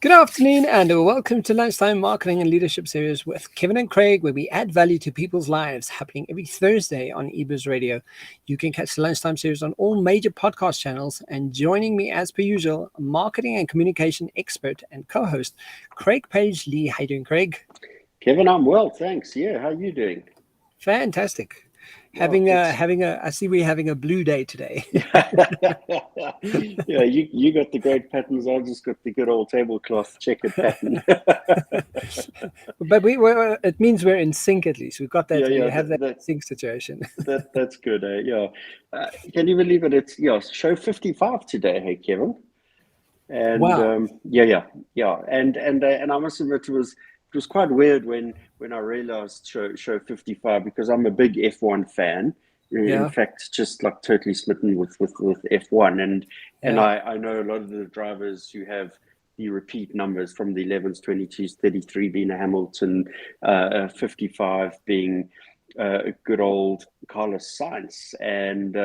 Good afternoon and welcome to Lunchtime Marketing and Leadership Series with Kevin and Craig, where we add value to people's lives, happening every Thursday on eBiz Radio. You can catch the Lunchtime Series on all major podcast channels, and joining me as per usual, marketing and communication expert and co-host, Craig Page Lee. How you doing, Craig? Kevin, I'm well, thanks. Yeah, how are you doing? Fantastic. I see we're having a blue day today. Yeah, you got the great patterns. I just got the good old tablecloth checkered pattern. But it means we're in sync at least. We've got that. Yeah, we have that sync situation. That's good. Yeah. Can you believe it? It's show 55 today. Hey, Kevin. And wow. Yeah. And I must admit, it was quite weird when I realized show 55, because I'm a big F1 fan. In fact, just like totally smitten with F1, and I know a lot of the drivers who have the repeat numbers from the 11s, 22s, 33 being a Hamilton, 55 being a good old Carlos Sainz, and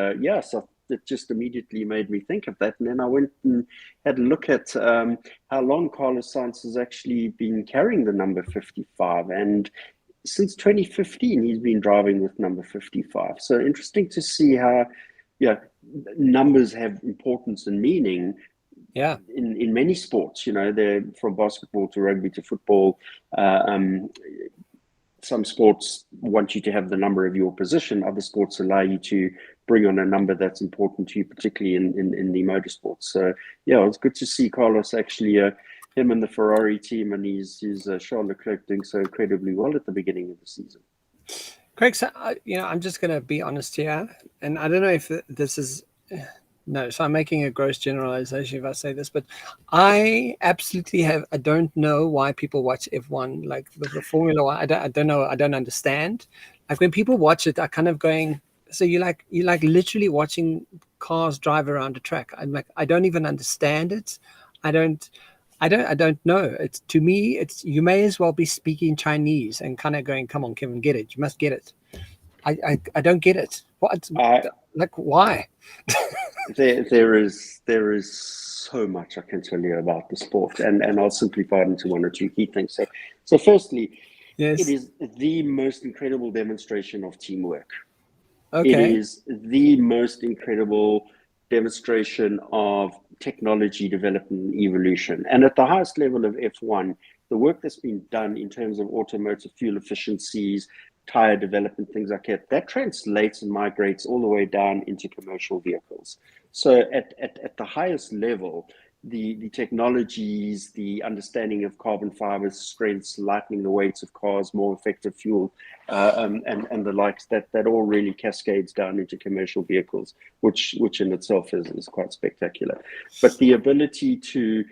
so it just immediately made me think of that. And then I went and had a look at how long Carlos Sainz has actually been carrying the number 55. And since 2015, he's been driving with number 55. So interesting to see how numbers have importance and meaning in many sports. They're from basketball to rugby to football. Some sports want you to have the number of your position. Other sports allow you to bring on a number that's important to you, particularly in the motorsports. So, it's good to see Carlos actually, him and the Ferrari team, and his Charles Leclerc doing so incredibly well at the beginning of the season. Craig, so, I'm just going to be honest here, and I don't know if this is... No, so I'm making a gross generalization if I say this, but I absolutely I don't know why people watch F1, like the Formula One. I don't know. I don't understand. Like when people watch it, I kind of going, so you like literally watching cars drive around a track. I'm like, I don't even understand it. I don't know. It's, to me, it's, you may as well be speaking Chinese and kind of going, come on, Kevin, get it. You must get it. I don't get it. What? Like, why? There is so much I can tell you about the sport, and I'll simplify it into one or two key things. So firstly, yes, it is the most incredible demonstration of teamwork. Okay. It is the most incredible demonstration of technology development and evolution. And at the highest level of F1, the work that's been done in terms of automotive fuel efficiencies, tire development, things like that translates and migrates all the way down into commercial vehicles. So at the highest level, the technologies, the understanding of carbon fibers, strengths, lightening the weights of cars, more effective fuel, and the likes, that all really cascades down into commercial vehicles, which in itself is quite spectacular. But the ability to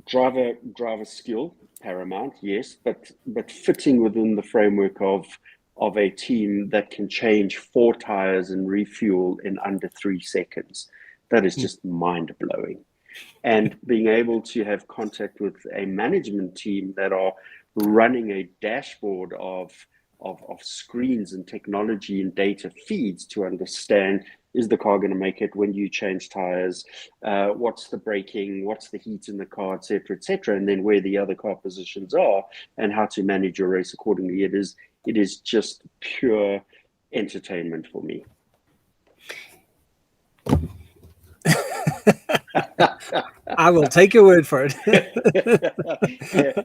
driver skill, paramount, yes, but fitting within the framework of a team that can change 4 tires and refuel in under 3 seconds. That is just mind-blowing. And being able to have contact with a management team that are running a dashboard of screens and technology and data feeds to understand, is the car going to make it? When do you change tires? What's the braking? What's the heat in the car, et cetera, and then where the other car positions are and how to manage your race accordingly. It is just pure entertainment for me. I will take your word for it.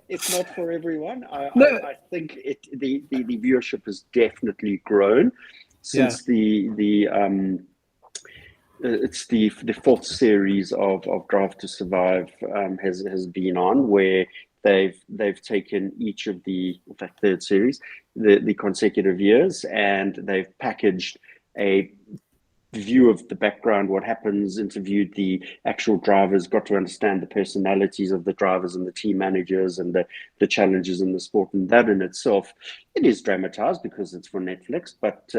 It's not for everyone. I think the viewership has definitely grown since it's the 4th series of Drive to Survive has been on, where they've taken each of the, in fact, 3rd series, the consecutive years, and they've packaged a view of the background, what happens, interviewed the actual drivers, got to understand the personalities of the drivers and the team managers and the challenges in the sport. And that in itself, it is dramatized because it's for Netflix, but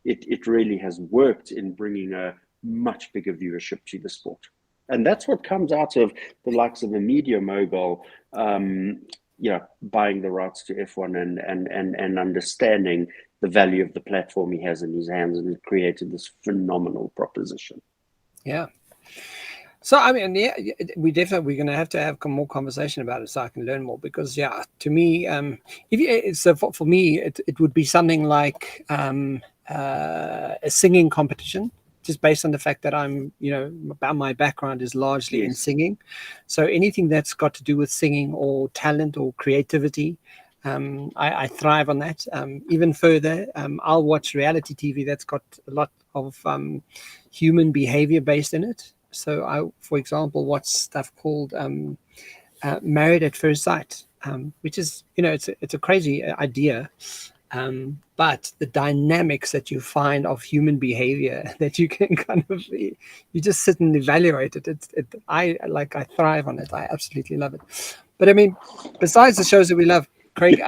it really has worked in bringing a much bigger viewership to the sport. And that's what comes out of the likes of a media mogul, buying the rights to F1 and understanding the value of the platform he has in his hands, and it created this phenomenal proposition. Yeah. So I mean, yeah, we're going to have more conversation about it so I can learn more. Because yeah, to me, if you, so for me, it would be something like a singing competition, just based on the fact that I'm, about my background is largely in Yes. singing. So anything that's got to do with singing or talent or creativity, I thrive on that. Even further, I'll watch reality TV that's got a lot of human behavior based in it. So I, for example, watch stuff called Married at First Sight, which is, it's a crazy idea. But the dynamics that you find of human behavior that you can kind of, you just sit and evaluate it. I thrive on it. I absolutely love it. But I mean, besides the shows that we love, Craig,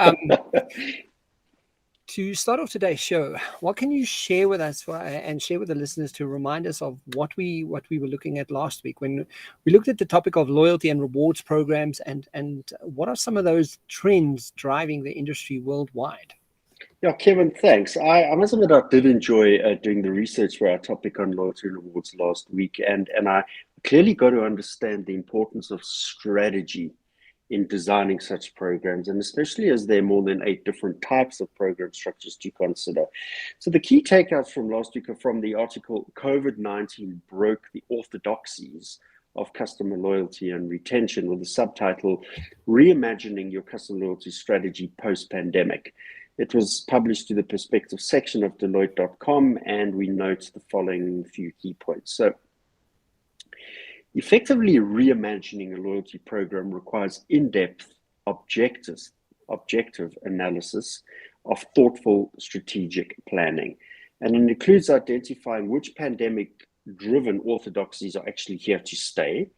to start off today's show, what can you share with us and share with the listeners to remind us of what we were looking at last week when we looked at the topic of loyalty and rewards programs, and what are some of those trends driving the industry worldwide? Yeah, Kevin, thanks. I must admit I did enjoy doing the research for our topic on loyalty and rewards last week, and I clearly got to understand the importance of strategy in designing such programs, and especially as there are more than 8 different types of program structures to consider. So the key takeouts from last week are from the article "COVID-19 Broke the Orthodoxies of Customer Loyalty and Retention," with the subtitle "Reimagining Your Customer Loyalty Strategy Post-Pandemic." It was published to the Perspective section of Deloitte.com, and we note the following few key points. So, effectively reimagining a loyalty program requires in-depth, objective analysis of thoughtful strategic planning. And it includes identifying which pandemic-driven orthodoxies are actually here to stay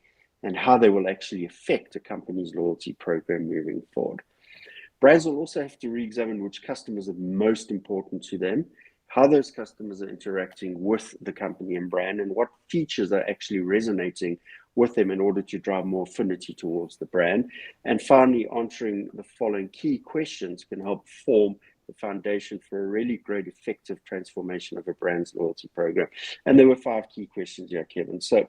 and how they will actually affect a company's loyalty program moving forward. Brands will also have to re-examine which customers are most important to them, how those customers are interacting with the company and brand, and what features are actually resonating with them in order to drive more affinity towards the brand. And finally, answering the following key questions can help form the foundation for a really great, effective transformation of a brand's loyalty program. And there were 5 key questions here, Kevin. So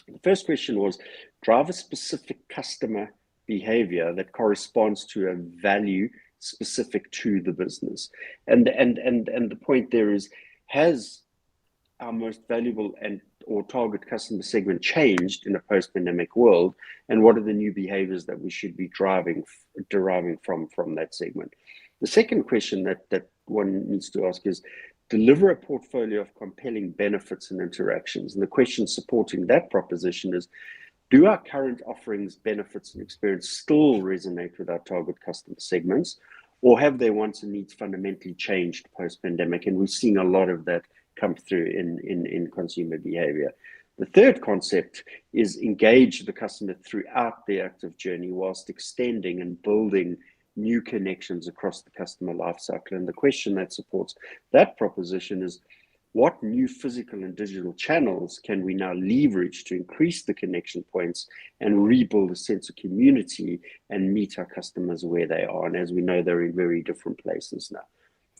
the first question was, drive a specific customer behavior that corresponds to a value specific to the business. And the point there is, has our most valuable or target customer segment changed in a post-pandemic world, and what are the new behaviors that we should be deriving from that segment? The second question that one needs to ask is, deliver a portfolio of compelling benefits and interactions. And the question supporting that proposition is, do our current offerings, benefits, and experience still resonate with our target customer segments, or have their wants and needs fundamentally changed post-pandemic? And we've seen a lot of that come through in consumer behavior. The third concept is engage the customer throughout their active journey whilst extending and building new connections across the customer lifecycle. And the question that supports that proposition is, what new physical and digital channels can we now leverage to increase the connection points and rebuild a sense of community and meet our customers where they are? And as we know, they're in very different places now.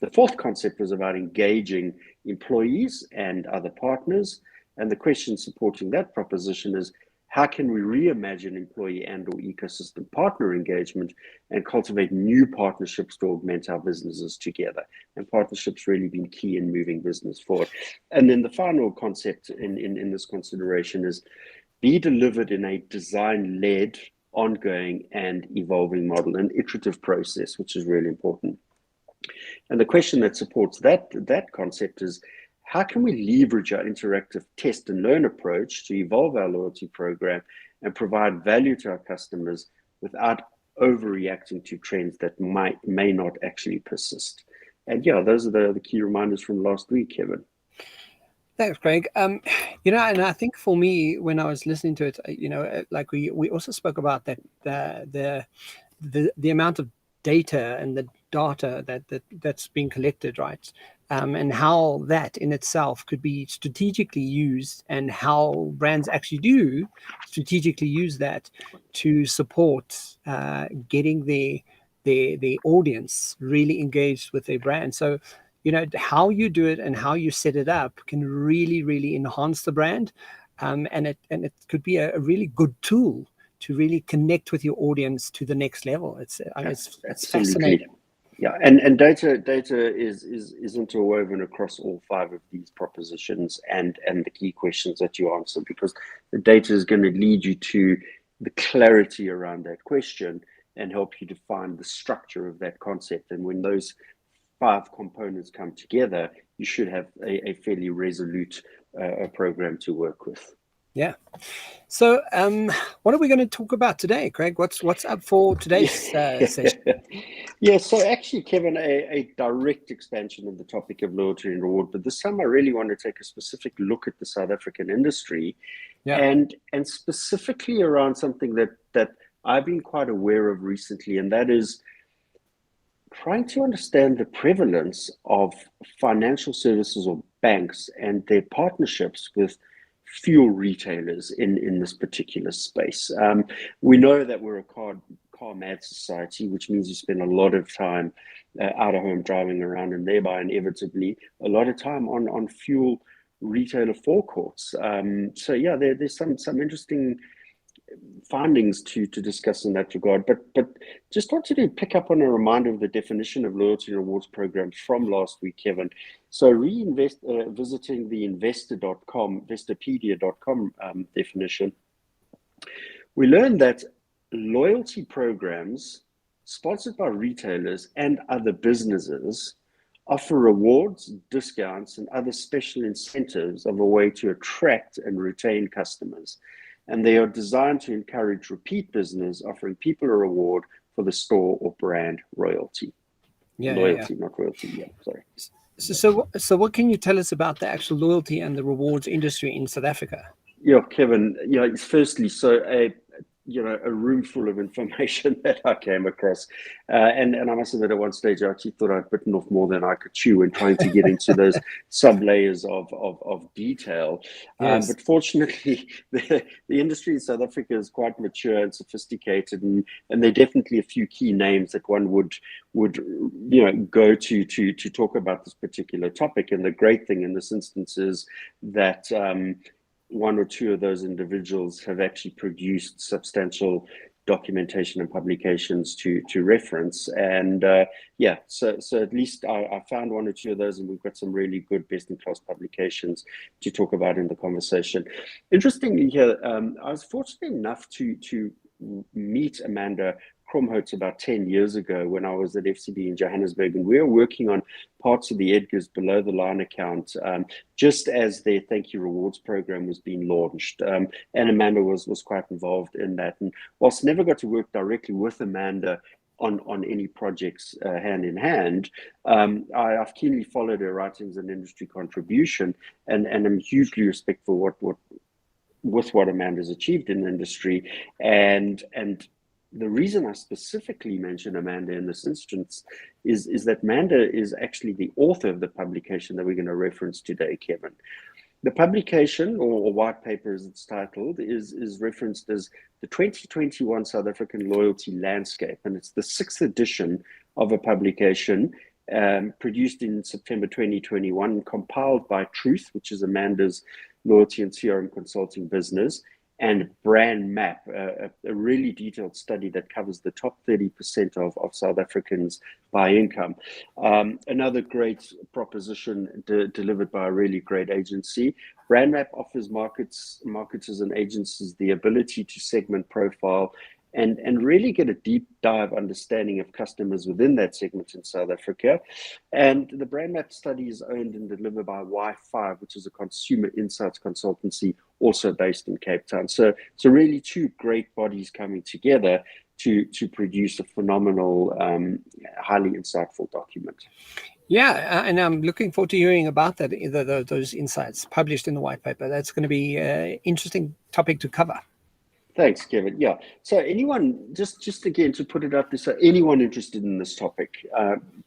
The fourth concept was about engaging employees and other partners. And the question supporting that proposition is, how can we reimagine employee and or ecosystem partner engagement and cultivate new partnerships to augment our businesses together? And partnerships really been key in moving business forward. And then the final concept in this consideration is, be delivered in a design-led, ongoing and evolving model, an iterative process, which is really important. And the question that supports that concept is, how can we leverage our interactive test and learn approach to evolve our loyalty program and provide value to our customers without overreacting to trends that may not actually persist? And yeah, those are the key reminders from last week, Kevin. Thanks, Craig. And I think for me, when I was listening to it, like we also spoke about that the amount of data and the data that's being collected, right? And how that in itself could be strategically used, and how brands actually do strategically use that to support getting the audience really engaged with their brand. So, how you do it and how you set it up can really, really enhance the brand. and it could be a really good tool to really connect with your audience to the next level. It's fascinating. Yeah, and data is interwoven across all 5 of these propositions and the key questions that you answer, because the data is going to lead you to the clarity around that question and help you define the structure of that concept. And when those 5 components come together, you should have a fairly resolute program to work with. Yeah. So, what are we going to talk about today, Craig? What's up for today's session? Yeah, so actually, Kevin, a direct expansion of the topic of loyalty and reward, but this time I really want to take a specific look at the South African industry, and specifically around something that I've been quite aware of recently, and that is trying to understand the prevalence of financial services or banks and their partnerships with fuel retailers in this particular space. We know that we're a car mad society, which means you spend a lot of time out of home driving around, and thereby inevitably a lot of time on fuel retailer forecourts. So yeah, there's some interesting findings to discuss in that regard, but just wanted to pick up on a reminder of the definition of loyalty and rewards program from last week, Kevin. So visiting the investopedia.com definition, we learned that loyalty programs sponsored by retailers and other businesses offer rewards, discounts, and other special incentives of a way to attract and retain customers. And they are designed to encourage repeat business, offering people a reward for the store or brand loyalty. Not royalty. Yeah, sorry. So what can you tell us about the actual loyalty and the rewards industry in South Africa? Yeah, Kevin. Yeah, firstly, so a room full of information that I came across. And I must admit, at one stage, I actually thought I'd bitten off more than I could chew in trying to get into those sub-layers of detail. Yes. But fortunately, the industry in South Africa is quite mature and sophisticated, and there are definitely a few key names that one would go to talk about this particular topic. And the great thing in this instance is that one or two of those individuals have actually produced substantial documentation and publications to reference. And so at least I found one or two of those, and we've got some really good best-in-class publications to talk about in the conversation. Interestingly here, I was fortunate enough to meet Amanda Kromholtz about 10 years ago when I was at FCB in Johannesburg, and we were working on parts of the Edgar's below the line account just as their Thank You Rewards program was being launched. And Amanda was quite involved in that. And whilst never got to work directly with Amanda on any projects hand in hand, I've keenly followed her writings and industry contribution, and I'm hugely respectful with what Amanda's achieved in the industry. And the reason I specifically mention Amanda in this instance is that Amanda is actually the author of the publication that we're going to reference today, Kevin. The publication, or white paper as it's titled, is referenced as the 2021 South African Loyalty Landscape, and it's the 6th edition of a publication produced in September 2021, compiled by Truth, which is Amanda's loyalty and CRM consulting business, and Brand Map, a really detailed study that covers the top 30% of South Africans by income. Another great proposition delivered by a really great agency. Brand Map offers marketers and agencies the ability to segment, profile, and really get a deep dive understanding of customers within that segment in South Africa. And the Brand Map study is owned and delivered by Y5, which is a consumer insights consultancy also based in Cape Town. So really two great bodies coming together to produce a phenomenal, highly insightful document. Yeah, and I'm looking forward to hearing about that, those insights published in the white paper. That's going to be an interesting topic to cover. Thanks, Kevin. Yeah. So anyone, just again to put it out there, so anyone interested in this topic,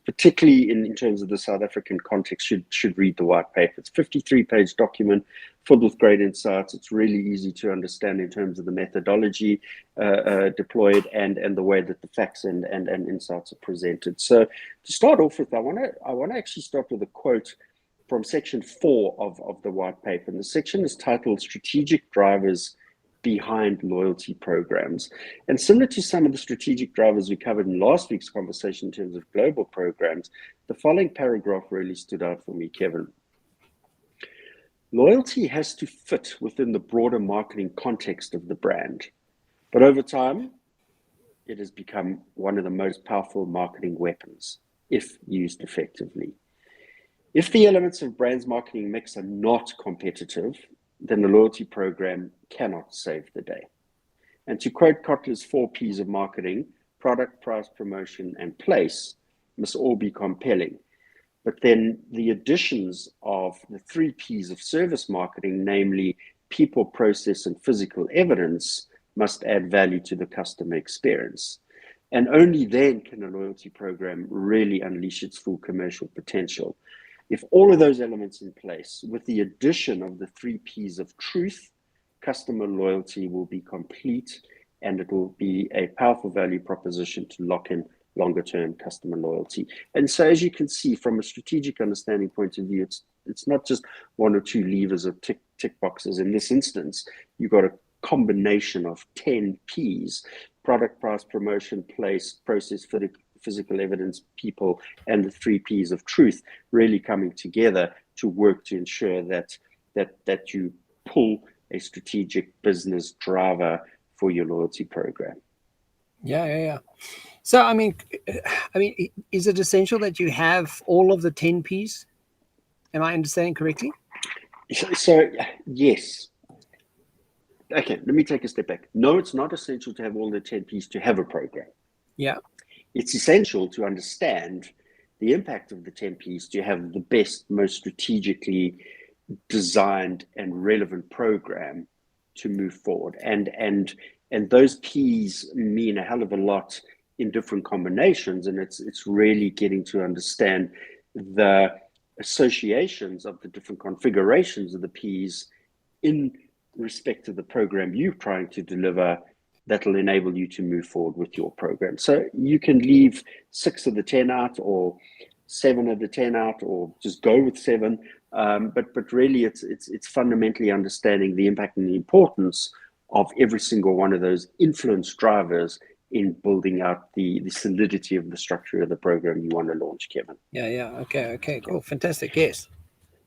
particularly in terms of the South African context, should read the white paper. It's a 53-page document filled with great insights. It's really easy to understand in terms of the methodology deployed and the way that the facts and insights are presented. So to start off with, I want to actually start with a quote from section 4 of the white paper. And the section is titled Strategic Drivers Behind Loyalty Programs. And similar to some of the strategic drivers we covered in last week's conversation in terms of global programs, the following paragraph really stood out for me, Kevin. Loyalty has to fit within the broader marketing context of the brand. But over time, it has become one of the most powerful marketing weapons, if used effectively. If the elements of brand's marketing mix are not competitive, then the loyalty program cannot save the day. And to quote Kotler's 4 Ps of marketing, product, price, promotion, and place must all be compelling. But then the additions of the 3 Ps of service marketing, namely people, process, and physical evidence, must add value to the customer experience. And only then can a loyalty program really unleash its full commercial potential. If all of those elements in place, with the addition of the 3 Ps of truth, customer loyalty will be complete, and it will be a powerful value proposition to lock in longer-term customer loyalty. And so, as you can see, from a strategic understanding point of view, it's not just 1 or 2 levers of tick boxes. In this instance, you've got a combination of 10 Ps: product, price, promotion, place, process, physical evidence, people, and the 3 Ps of truth really coming together to work to ensure that you pull a strategic business driver for your loyalty program. Yeah. So, I mean, is it essential that you have all of the 10 Ps? Am I understanding correctly? So yes. Okay, let me take a step back. No, it's not essential to have all the 10 Ps to have a program. Yeah. It's essential to understand the impact of the 10 Ps to have the best, most strategically designed and relevant program to move forward. And those Ps mean a hell of a lot in different combinations, and it's really getting to understand the associations of the different configurations of the Ps in respect to the program you're trying to deliver that'll enable you to move forward with your program. So you can leave 6 of the 10 out, or 7 of the 10 out, or just go with 7. But really, it's fundamentally understanding the impact and the importance of every single one of those influence drivers in building out the solidity of the structure of the program you want to launch, Kevin. Yeah. Okay, cool. Fantastic. Yes.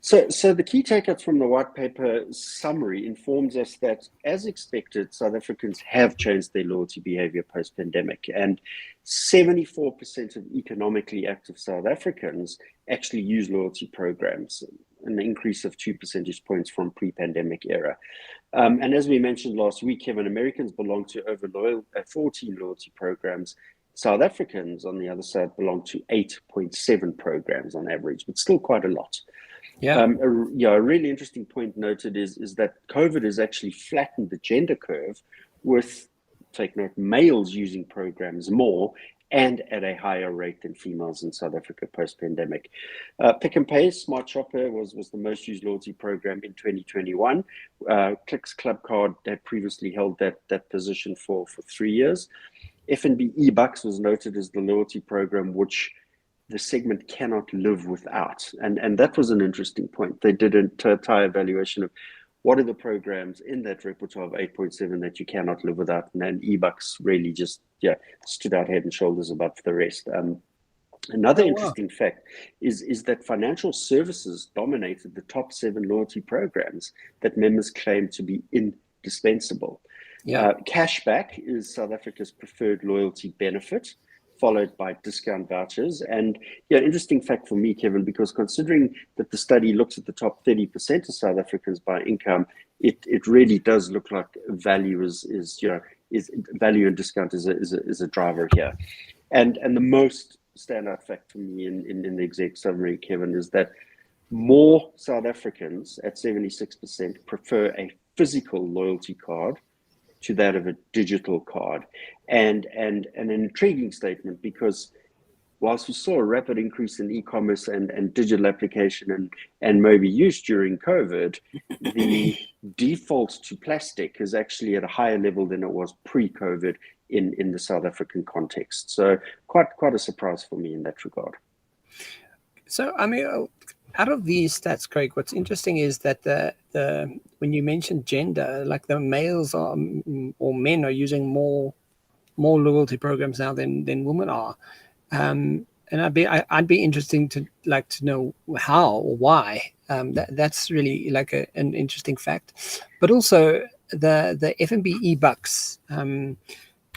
So the key takeouts from the white paper summary informs us that, as expected, South Africans have changed their loyalty behavior post-pandemic, and 74% of economically active South Africans actually use loyalty programs, an increase of 2 percentage points from pre-pandemic era. And as we mentioned last week, Kevin, Americans belong to over 14 loyalty programs. South Africans, on the other side, belong to 8.7 programs on average, but still quite a lot. Yeah. A really interesting point noted is that COVID has actually flattened the gender curve, with, take note, males using programs more and at a higher rate than females in South Africa post-pandemic. Pick and Pay Smart Shopper was the most used loyalty program in 2021. Clicks Club Card had previously held that position for 3 years. F&B eBucks was noted as the loyalty program which the segment cannot live without. And that was an interesting point. They did an entire evaluation of what are the programs in that repertoire of 8.7 that you cannot live without. And then eBucks really just stood out head and shoulders above the rest. Another interesting fact is that financial services dominated the top 7 loyalty programs that members claim to be indispensable. Yeah. Cashback is South Africa's preferred loyalty benefit, followed by discount vouchers. And interesting fact for me, Kevin, because considering that the study looks at the top 30% of South Africans by income, it really does look like value is value and discount is a driver here. And the most standout fact for me in the exec summary, Kevin, is that more South Africans at 76% prefer a physical loyalty card to that of a digital card. And an intriguing statement, because whilst we saw a rapid increase in e-commerce and digital application and maybe use during COVID, the default to plastic is actually at a higher level than it was pre-COVID in the South African context. So quite a surprise for me in that regard. So, I mean, out of these stats, Craig, what's interesting is that the when you mentioned gender, like the males are or men are using more loyalty programs now than women are. And I'd be interesting to know how or why. That's really like an interesting fact. But also the F&B e-bucks.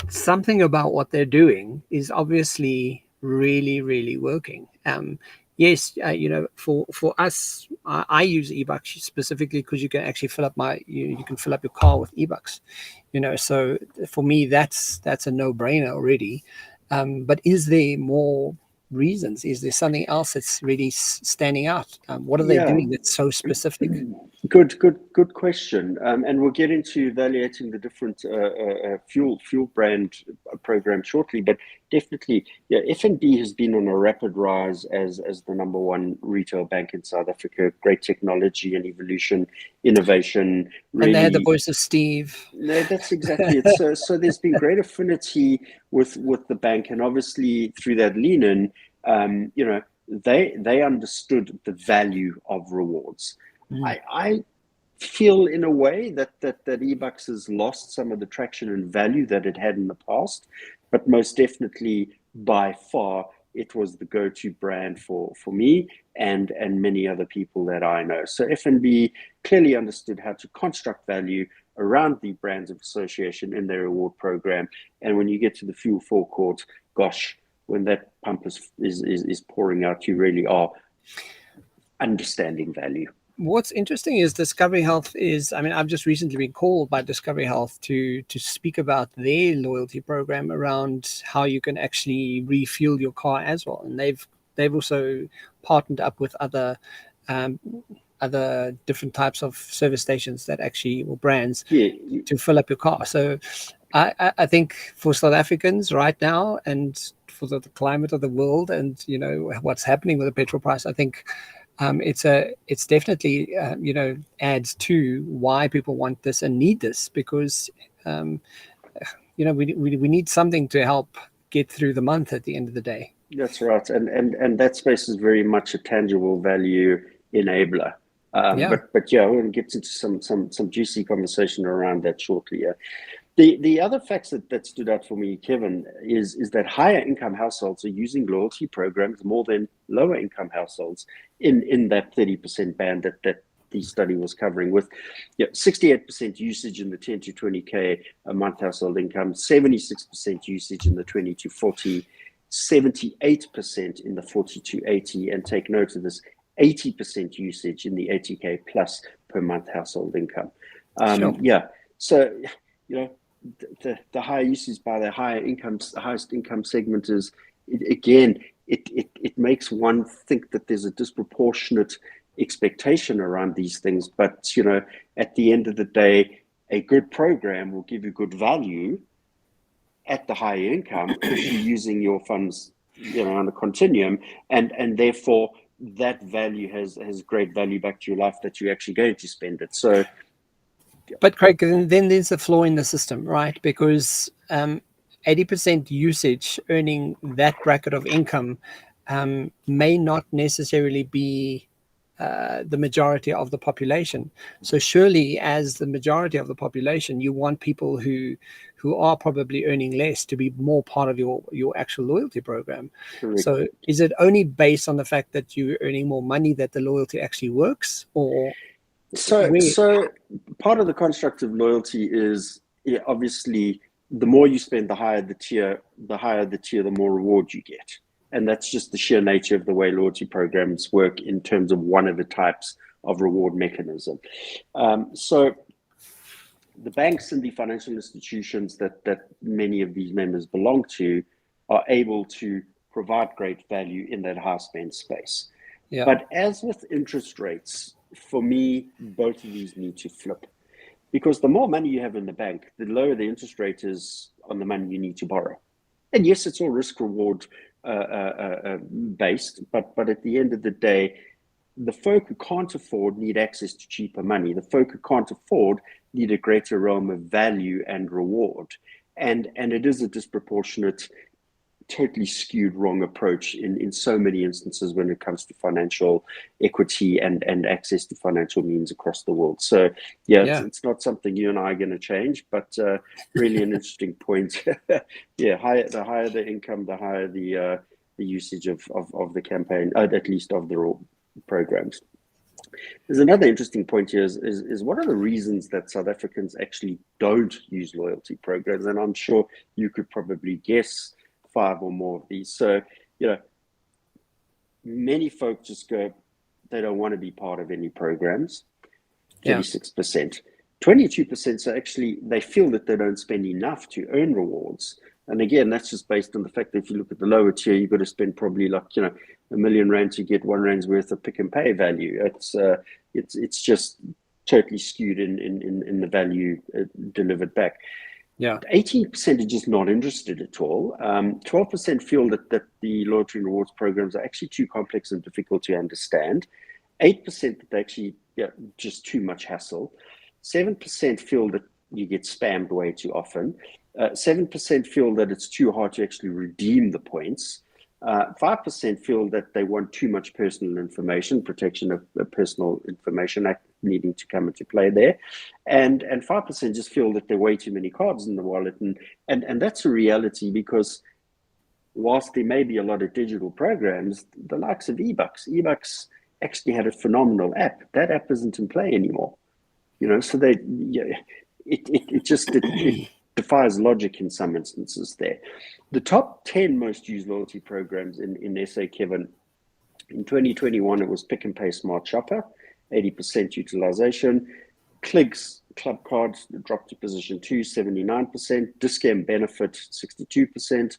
Something about what they're doing is obviously really working. Yes, for us, I use e-bucks specifically because you can actually fill up you can fill up your car with e-bucks. So for me, that's a no-brainer already. But is there more reasons? Is there something else that's really standing out? What are they Yeah. doing that's so specific? Good question. And we'll get into evaluating the different fuel brand program shortly. But definitely, yeah, FNB has been on a rapid rise as the number one retail bank in South Africa. Great technology and evolution, innovation. Really, And they had the voice of Steve. No, that's exactly it. So there's been great affinity with the bank, and obviously through that lean-in, they understood the value of rewards. I feel in a way that eBucks has lost some of the traction and value that it had in the past, but most definitely by far it was the go-to brand for me and many other people that I know. So FNB clearly understood how to construct value around the brands of association in their reward program. And when you get to the fuel forecourt, gosh, when that pump is pouring out, you really are understanding value. What's interesting is Discovery Health is, I mean, I've just recently been called by Discovery Health to speak about their loyalty program around how you can actually refuel your car as well. And they've also partnered up with other different types of service stations that actually, or brands, to fill up your car. So I think for South Africans right now, and for the climate of the world, and what's happening with the petrol price, I think it's definitely adds to why people want this and need this, because we need something to help get through the month at the end of the day. That's right, and that space is very much a tangible value enabler. But yeah, we'll get into some juicy conversation around that shortly. Yeah. The other facts that stood out for me, Kevin, is that higher income households are using loyalty programs more than lower income households in that 30% band that the study was covering, with 68% usage in the 10 to 20K a month household income, 76% usage in the 20 to 40, 78% in the 40 to 80, and take note of this, 80% usage in the 80K plus per month household income. Sure. Yeah, so the higher usage by the highest income segment is, it makes one think that there's a disproportionate expectation around these things. But at the end of the day, a good program will give you good value at the higher income if you're using your funds on a continuum, and therefore that value has great value back to your life that you're actually going to spend it. So but Craig, then there's a flaw in the system, right? Because 80% usage earning that bracket of income may not necessarily be the majority of the population. So surely, as the majority of the population, you want people who are probably earning less to be more part of your actual loyalty program. correct. So is it only based on the fact that you're earning more money that the loyalty actually works, or So part of the construct of loyalty is, obviously, the more you spend, the higher the tier, the more reward you get. And that's just the sheer nature of the way loyalty programs work in terms of one of the types of reward mechanism. So the banks and the financial institutions that many of these members belong to are able to provide great value in that high spend space. Yeah. But as with interest rates, for me, both of these need to flip, because the more money you have in the bank, the lower the interest rate is on the money you need to borrow. And yes, it's all risk reward based, but at the end of the day, the folk who can't afford need access to cheaper money. The folk who can't afford need a greater realm of value and reward. And it is a disproportionate totally skewed wrong approach in so many instances when it comes to financial equity and access to financial means across the world. So it's not something you and I are going to change, but really an interesting point. The higher the income, the higher the usage of the campaign, at least of the programs. There's another interesting point here is what are the reasons that South Africans actually don't use loyalty programs? And I'm sure you could probably guess 5 or more of these. So, many folks just go, they don't want to be part of any programs, 36%. 22%, so actually they feel that they don't spend enough to earn rewards. And again, that's just based on the fact that if you look at the lower tier, you've got to spend probably like, R1 million to get R1 worth of Pick and Pay value. It's just totally skewed in the value delivered back. 18% are just not interested at all. 12% feel that the loyalty and rewards programs are actually too complex and difficult to understand. 8% that they actually just too much hassle. 7% feel that you get spammed way too often. 7% feel that it's too hard to actually redeem the points. 5% feel that they want too much personal information, protection of personal information act needing to come into play there. And 5% just feel that there are way too many cards in the wallet. And that's a reality, because whilst there may be a lot of digital programs, the likes of eBucks actually had a phenomenal app. That app isn't in play anymore. So it defies logic in some instances there. The top 10 most used loyalty programs in SA, Kevin, in 2021, it was Pick and Pay Smart Shopper, 80% utilization. Clicks Club Cards dropped to position 2, 79%. Discount Benefit, 62%.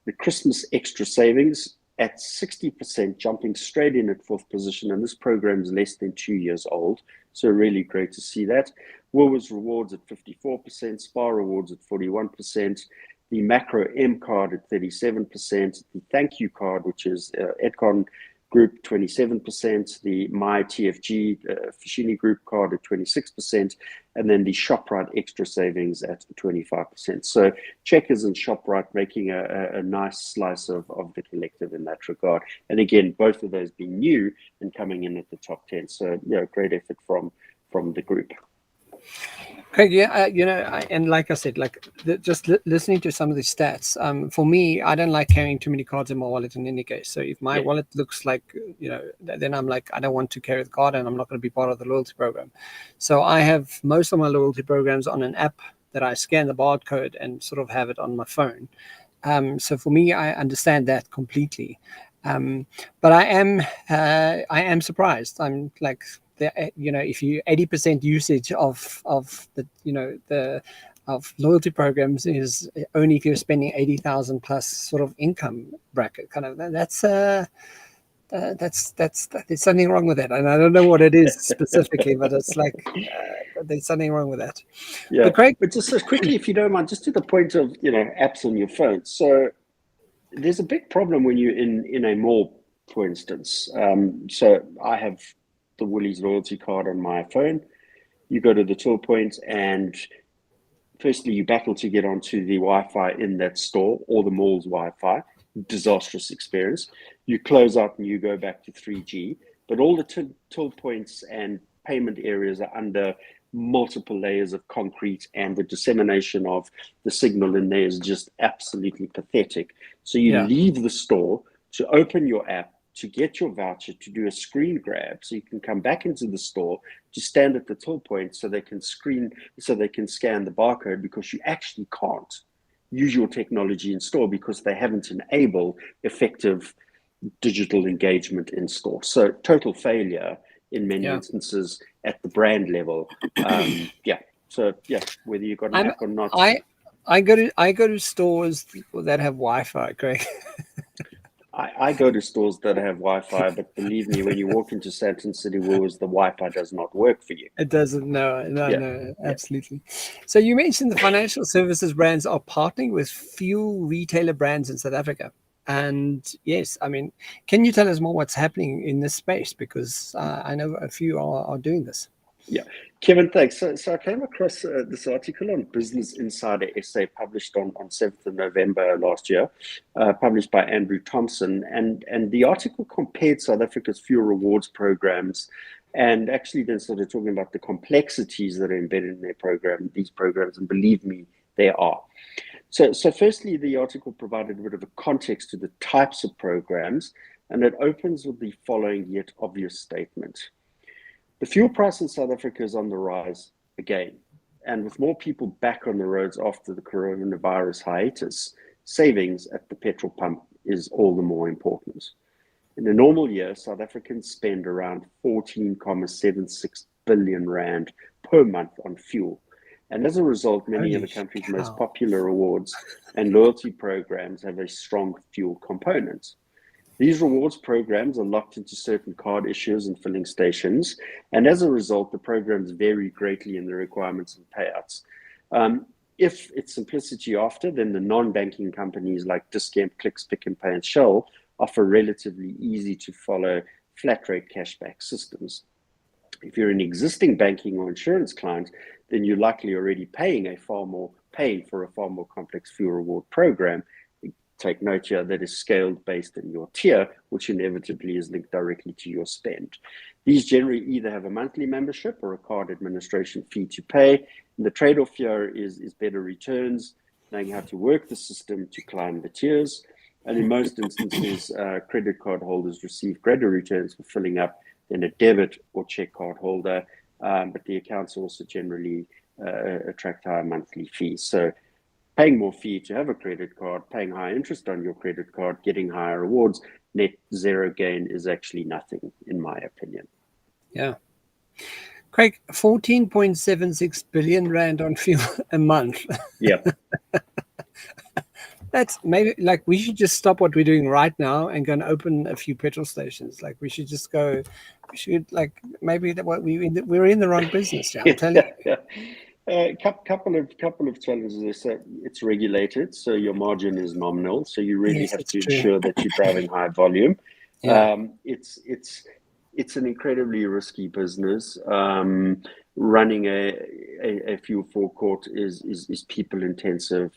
The Christmas Extra Savings at 60%, jumping straight in at 4th position. And this program is less than 2 years old. So really great to see that. Woolworths Rewards at 54%, Spar Rewards at 41%, the Macro M card at 37%, the Thank You card, which is Edcon Group, 27%, the My TFG Fashini Group card at 26%, and then the ShopRite Extra Savings at 25%. So Checkers and ShopRite making a nice slice of the collective in that regard. And again, both of those being new and coming in at the top 10. So great effort from the group. Craig, and like I said, listening to some of the stats, for me, I don't like carrying too many cards in my wallet in any case. So if my wallet looks like, then I'm like, I don't want to carry the card and I'm not going to be part of the loyalty program. So I have most of my loyalty programs on an app that I scan the barcode and sort of have it on my phone. So for me, I understand that completely. But I am surprised. I'm like, if you 80% usage of the of loyalty programs is only if you're spending 80,000 plus sort of income bracket, kind of that's there's something wrong with that, and I don't know what it is specifically, but it's like there's something wrong with that. Yeah, but Craig, but just quickly, if you don't mind, just to the point of apps on your phone. So there's a big problem when you're in a mall, for instance. So I have the Woolies loyalty card on my phone. You go to the till point, and firstly you battle to get onto the Wi-Fi in that store or the mall's Wi-Fi. Disastrous experience. You close out and you go back to 3G, but all the till points and payment areas are under multiple layers of concrete, and the dissemination of the signal in there is just absolutely pathetic. So you leave the store to open your app, to get your voucher, to do a screen grab, so you can come back into the store, to stand at the till point so they can scan the barcode, because you actually can't use your technology in store because they haven't enabled effective digital engagement in store. So total failure in many instances at the brand level. So whether you've got an app or not. I go to stores that have Wi-Fi, Greg. I go to stores that have Wi-Fi, but believe me, when you walk into Sandton City Woolworths, the Wi-Fi does not work for you. It doesn't. No, absolutely. So you mentioned the financial services brands are partnering with few retailer brands in South Africa. And yes, I mean, can you tell us more what's happening in this space? Because I know a few are doing this. Yeah, Kevin, thanks. So I came across this article on Business Insider essay published on 7th of November last year, published by Andrew Thompson. And the article compared South Africa's fuel rewards programs and actually then started talking about the complexities that are embedded in these programs. And believe me, there are. So firstly, the article provided a bit of a context to the types of programs, and it opens with the following yet obvious statement. The fuel price in South Africa is on the rise again, and with more people back on the roads after the coronavirus hiatus, savings at the petrol pump is all the more important. In a normal year, South Africans spend around 14.76 billion rand per month on fuel. And as a result, many of the country's most popular rewards and loyalty programs have a strong fuel component. These rewards programs are locked into certain card issuers and filling stations, and as a result, the programs vary greatly in the requirements and payouts. If it's simplicity after, then the non-banking companies like Discount, Clicks, Pick n Pay, and Shell offer relatively easy to follow flat rate cashback systems. If you're an existing banking or insurance client, then you're likely already paying for a far more complex fuel reward program. Take note here that is scaled based on your tier, which inevitably is linked directly to your spend. These generally either have a monthly membership or a card administration fee to pay. And the trade-off here is better returns, knowing how to work the system to climb the tiers. And in most instances, credit card holders receive greater returns for filling up than a debit or check card holder. But the accounts also generally attract higher monthly fees. So paying more fee to have a credit card, paying higher interest on your credit card, getting higher rewards, net zero gain is actually nothing, in my opinion. Yeah. Craig, 14.76 billion rand on fuel a month. Yeah. That's maybe like we should just stop what we're doing right now and go and open a few petrol stations. Like we should just go. We should like maybe that what we're in the wrong business. Yeah, I'm telling you. Couple of challenges. So it's regulated, so your margin is nominal. So you really have to ensure that you're driving high volume. Yeah. It's an incredibly risky business. Running a fuel forecourt is people intensive.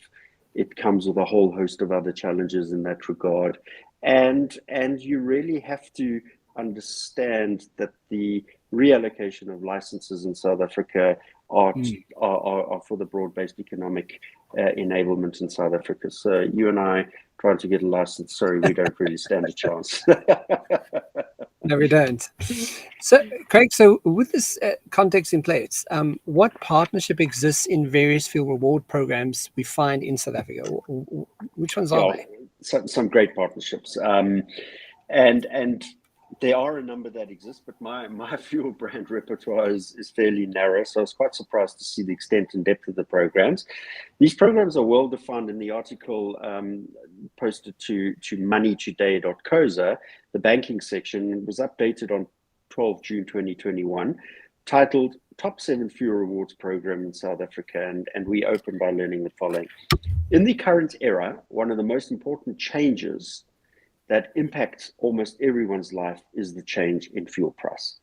It comes with a whole host of other challenges in that regard, and you really have to understand that the reallocation of licenses in South Africa are for the broad-based economic enablement in South Africa. So you and I trying to get a license, sorry, we don't really stand a chance. No, we don't. So, Craig, so with this context in place, what partnership exists in various fuel reward programs we find in South Africa? Which ones are they? Some great partnerships. And there are a number that exist, but my fuel brand repertoire is fairly narrow. So I was quite surprised to see the extent and depth of the programs. These programs are well defined in the article posted to moneytoday.coza. The banking section was updated on 12 June 2021, titled Top 7 Fuel Rewards Program in South Africa. And we open by learning the following. In the current era, one of the most important changes that impacts almost everyone's life is the change in fuel price.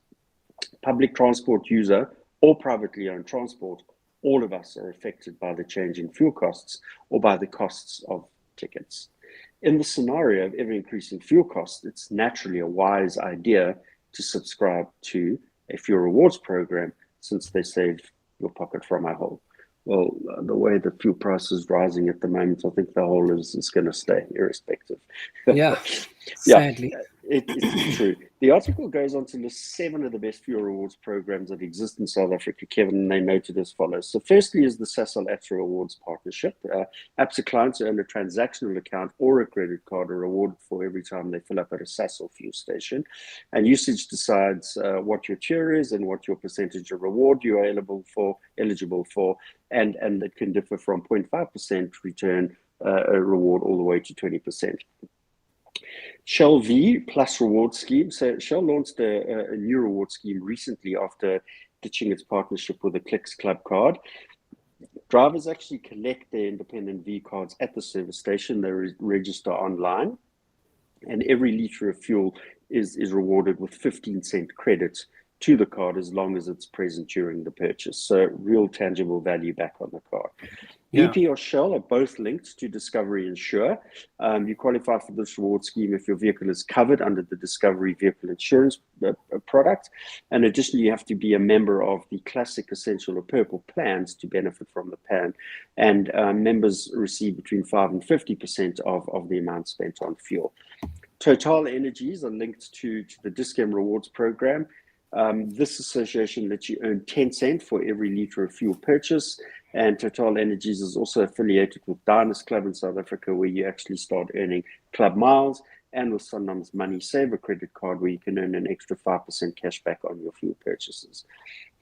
Public transport user or privately owned transport, all of us are affected by the change in fuel costs or by the costs of tickets. In the scenario of ever increasing fuel costs, it's naturally a wise idea to subscribe to a fuel rewards program since they save your pocket from a hole. Well, the way the fuel price is rising at the moment, I think the hole is going to stay irrespective. Yeah, sadly. It's true. The article goes on to list 7 of the best fuel rewards programs that exist in South Africa, Kevin, and they noted as follows. So firstly is the Sasol ATRA Rewards Partnership. APSA clients who own a transactional account or a credit card are rewarded for every time they fill up at a Sasol fuel station. And usage decides what your tier is and what your percentage of reward you're eligible for, and it can differ from 0.5% return a reward all the way to 20%. Shell V Plus reward scheme. So Shell launched a new reward scheme recently after ditching its partnership with the Clicks Club card. Drivers actually collect their independent V cards at the service station. They register online, and every litre of fuel is rewarded with 15-cent credit to the card as long as it's present during the purchase. So real tangible value back on the card. Yeah. BP or Shell are both linked to Discovery Insure. You qualify for this reward scheme if your vehicle is covered under the Discovery Vehicle Insurance product. And additionally, you have to be a member of the Classic, Essential, or Purple plans to benefit from the plan. And members receive between 5 and 50% of the amount spent on fuel. Total Energies are linked to the Discount Rewards program. This association lets you earn 10 cents for every litre of fuel purchase. And Total Energies is also affiliated with Diners Club in South Africa, where you actually start earning club miles, and with Sanlam's Money Saver credit card, where you can earn an extra 5% cash back on your fuel purchases.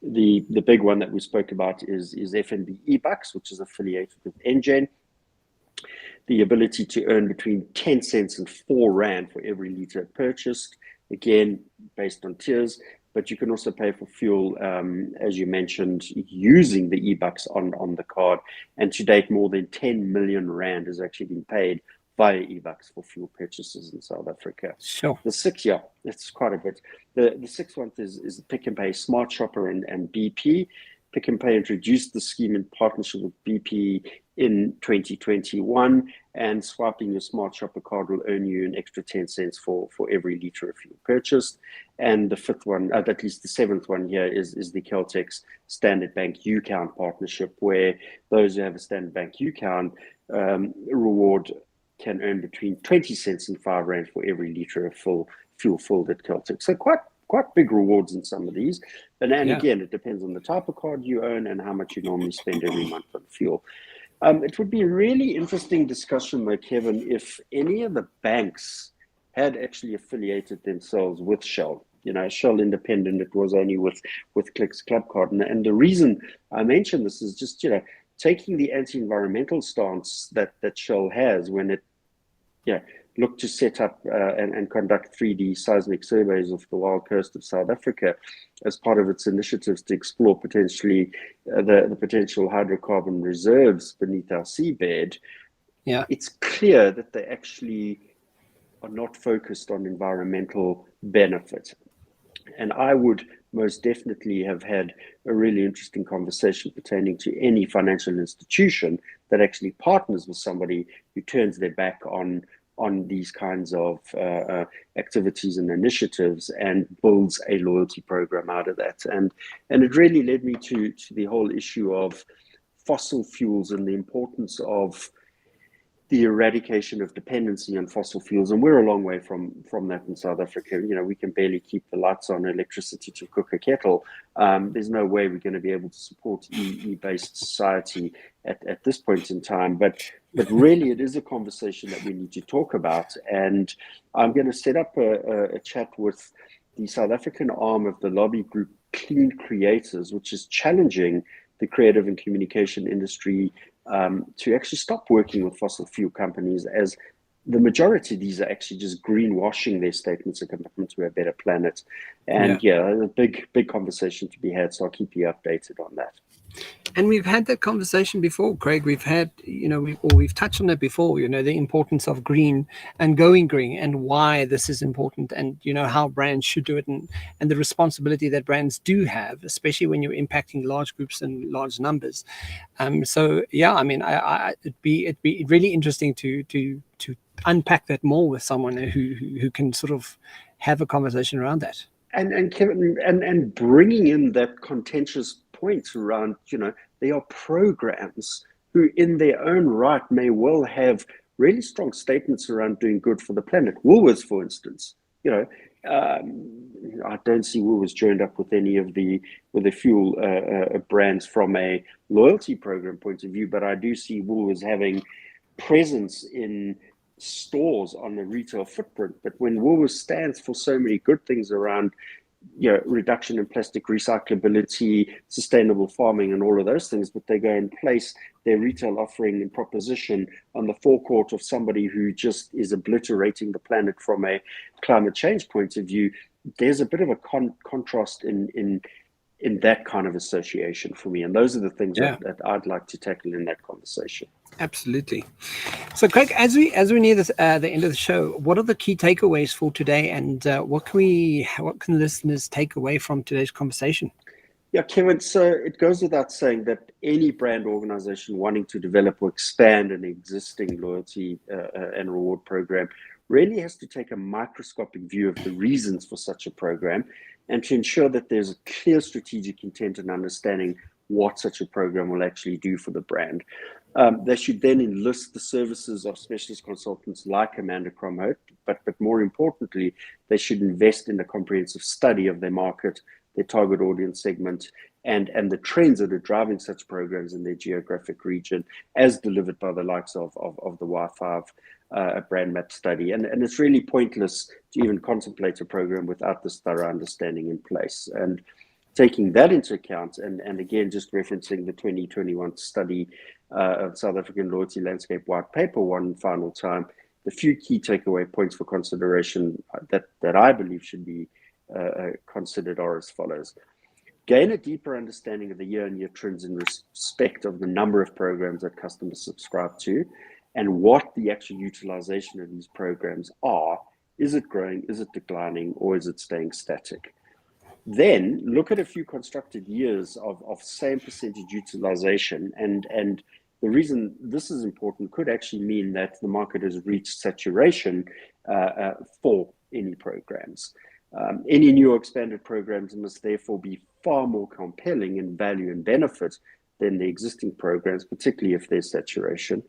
The big one that we spoke about is FNB eBucks, which is affiliated with Engen. The ability to earn between 10 cents and 4 Rand for every litre purchased, again, based on tiers. But you can also pay for fuel, as you mentioned, using the eBucks on the card. And to date, more than 10 million Rand has actually been paid via eBucks for fuel purchases in South Africa. Sure. The sixth, yeah, that's quite a bit. The sixth one is Pick n Pay Smart Shopper and BP. Pick n Pay introduced the scheme in partnership with BP in 2021, and swiping your Smart Shopper card will earn you an extra 10 cents for every litre of fuel purchased. And the fifth one, at least the seventh one here, is the Caltex Standard Bank UCount partnership, where those who have a Standard Bank UCount reward can earn between 20 cents and 5 Rand for every litre of fuel filled at Caltex. So quite big rewards in some of these. And again, it depends on the type of card you own and how much you normally spend every month on fuel. It would be a really interesting discussion, though, Kevin, if any of the banks had actually affiliated themselves with Shell. You know, Shell independent, it was only with Click's Club Card. And the reason I mention this is just, you know, taking the anti-environmental stance that Shell has when it looked to set up and conduct 3D seismic surveys of the wild coast of South Africa as part of its initiatives to explore potentially the potential hydrocarbon reserves beneath our seabed. Yeah, it's clear that they actually are not focused on environmental benefit. And I would most definitely have had a really interesting conversation pertaining to any financial institution that actually partners with somebody who turns their back on these kinds of activities and initiatives and builds a loyalty program out of that. And it really led me to the whole issue of fossil fuels and the importance of the eradication of dependency on fossil fuels. And we're a long way from that in South Africa. You know, we can barely keep the lights on, electricity to cook a kettle. There's no way we're going to be able to support EE-based society at this point in time. But really, it is a conversation that we need to talk about. And I'm going to set up a chat with the South African arm of the lobby group Clean Creators, which is challenging the creative and communication industry to actually stop working with fossil fuel companies, as the majority of these are actually just greenwashing their statements of commitment to a better planet. And a big conversation to be had. So I'll keep you updated on that. And we've had that conversation before, Craig. We've had, we've touched on it before, the importance of green and going green and why this is important, and, how brands should do it, and the responsibility that brands do have, especially when you're impacting large groups and large numbers. It'd be really interesting to unpack that more with someone who can sort of have a conversation around that. And Kevin, and bringing in that contentious point around, there are programs who in their own right may well have really strong statements around doing good for the planet. Woolworths, for instance, I don't see Woolworths joined up with any of the fuel brands from a loyalty program point of view, but I do see Woolworths having presence in stores on the retail footprint. But when Woolworths stands for so many good things around reduction in plastic recyclability, sustainable farming, and all of those things, but they go and place their retail offering and proposition on the forecourt of somebody who just is obliterating the planet from a climate change point of view, there's a bit of a contrast in in that kind of association for me. And those are the things Yeah. that I'd like to tackle in that conversation. Absolutely. So, Craig, as we near this, the end of the show, what are the key takeaways for today, and what can listeners take away from today's conversation? Yeah, Kevin, so it goes without saying that any brand organization wanting to develop or expand an existing loyalty and reward program really has to take a microscopic view of the reasons for such a program and to ensure that there's a clear strategic intent and understanding what such a program will actually do for the brand. They should then enlist the services of specialist consultants like Amanda Cromhote, but more importantly, they should invest in a comprehensive study of their market, their target audience segment, and the trends that are driving such programs in their geographic region, as delivered by the likes of the Y5 brand map study. And it's really pointless to even contemplate a program without this thorough understanding in place. And taking that into account, and again, just referencing the 2021 study of South African Loyalty Landscape White Paper one final time, the few key takeaway points for consideration that I believe should be considered are as follows. Gain a deeper understanding of the year-on-year trends in respect of the number of programs that customers subscribe to and what the actual utilization of these programs are. Is it growing, is it declining, or is it staying static? Then look at a few constructed years of same percentage utilization, and the reason this is important could actually mean that the market has reached saturation for any programs. Any new or expanded programs must therefore be far more compelling in value and benefit than the existing programs, particularly if there's saturation.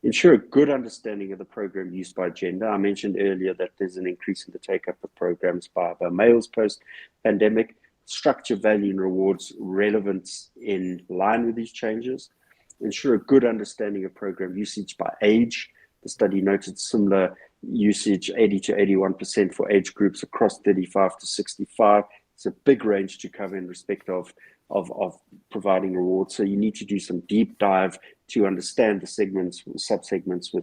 Ensure a good understanding of the program use by gender. I mentioned earlier that there's an increase in the take-up of programs by males post-pandemic. Structure, value, and rewards relevance in line with these changes. Ensure a good understanding of program usage by age. The study noted similar usage, 80 to 81% for age groups across 35 to 65. It's a big range to cover in respect of providing rewards. So you need to do some deep dive to understand the segments, subsegments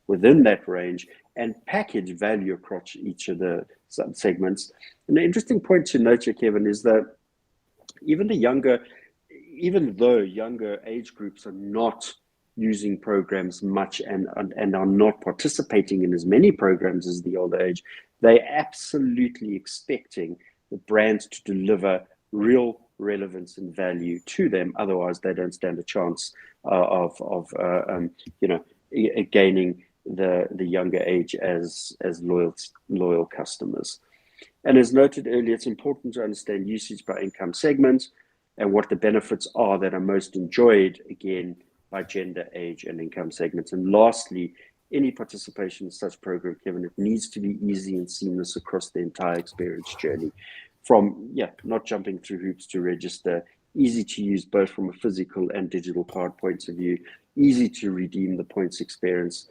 within that range, and package value across each of the subsegments. And the interesting point to note here, Kevin, is that even though younger age groups are not using programs much and are not participating in as many programs as the older age, they're absolutely expecting the brands to deliver real relevance and value to them. Otherwise, they don't stand a chance of gaining the younger age as loyal customers. And as noted earlier, it's important to understand usage by income segment and what the benefits are that are most enjoyed, again, by gender, age, and income segments. And lastly, any participation in such program, Kevin, it needs to be easy and seamless across the entire experience journey. From, not jumping through hoops to register, easy to use both from a physical and digital card point of view, easy to redeem the points experience,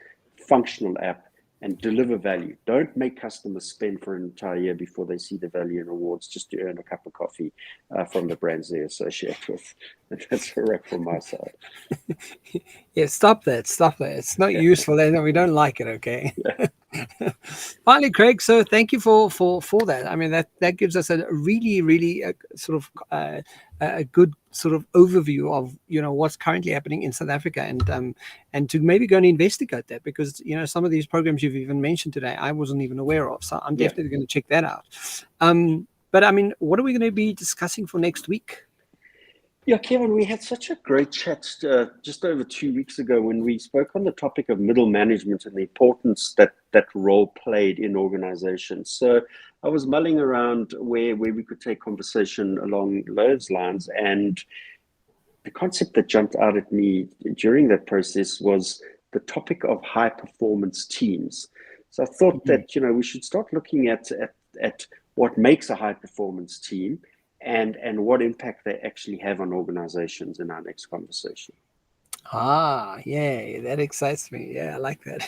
functional app, and deliver value. Don't make customers spend for an entire year before they see the value and rewards just to earn a cup of coffee from the brands they associate with. That's a wrap from my side. Yeah, stop that. It's not useful and we don't like it, okay? Yeah. Finally, Craig, so thank you for that. I mean, that gives us a really sort of a good sort of overview of what's currently happening in South Africa, and to maybe go and investigate that, because some of these programs you've even mentioned today I wasn't even aware of, so I'm definitely going to check that out. But I mean, what are we going to be discussing for next week? Yeah, Kevin, we had such a great chat just over 2 weeks ago when we spoke on the topic of middle management and the importance that role played in organizations. So I was mulling around where we could take conversation along those lines, and the concept that jumped out at me during that process was the topic of high performance teams. So I thought that we should start looking at what makes a high performance team, and what impact they actually have on organizations in our next conversation. Yeah, that excites me. Yeah, I like that.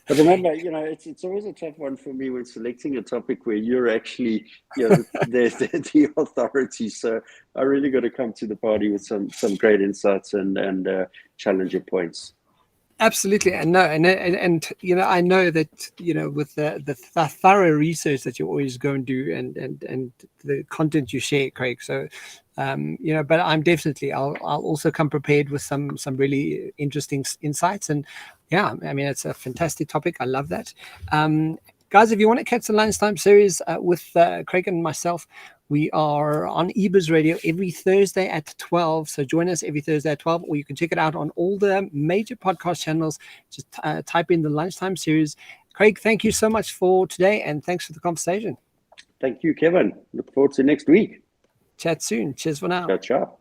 But remember, it's always a tough one for me when selecting a topic where you're actually, the authority. So I really got to come to the party with some great insights and challenge your points. Absolutely, and no, and you know, I know that, you know, with the thorough research that you always go and do, and the content you share, Craig. So, you know, but I'm definitely, I'll also come prepared with some really interesting insights, and yeah, I mean, it's a fantastic topic. I love that. Guys, if you want to catch the Lunchtime series with Craig and myself, we are on eBiz Radio every Thursday at 12. So join us every Thursday at 12, or you can check it out on all the major podcast channels. Just type in the Lunchtime series. Craig, thank you so much for today, and thanks for the conversation. Thank you, Kevin. Look forward to next week. Chat soon. Cheers for now. Ciao, ciao.